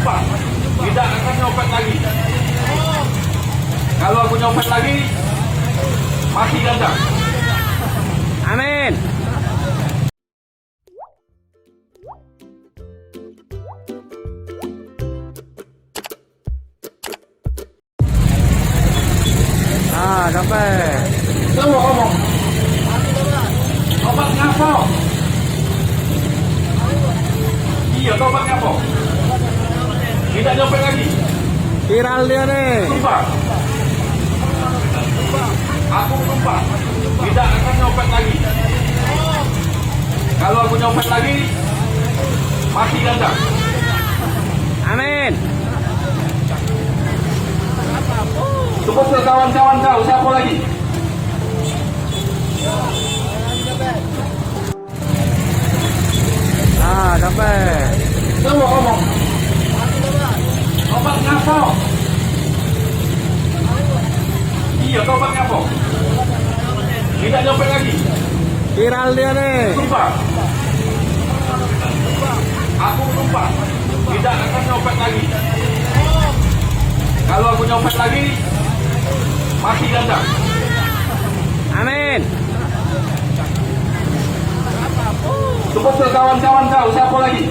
sumpah tidak akan nyopet lagi. Kalau aku nyopet lagi, mati ganda. Amin. Ah, sampai. Tunggu ngomong. Tobat ngapa? Iya, tobat ngapa? Tidak nyopet lagi. Viral dia nih. Sumpah. Aku sumpah tidak akan nyopet lagi. Kalau aku nyopet lagi, mati ganda. Amin. Sebut ke kawan-kawan kau, siapa lagi? Ah, sampai. Tunggu ngomong. Tobat ngapa? Iya, tobat ngapa? Tidak nyopet lagi. Viral dia nih. Sumpah. Aku sumpah tidak akan nyopet lagi. Kalau aku nyopet lagi, mati ganda. Amin. Sebut ke kawan-kawan kau, siapa lagi?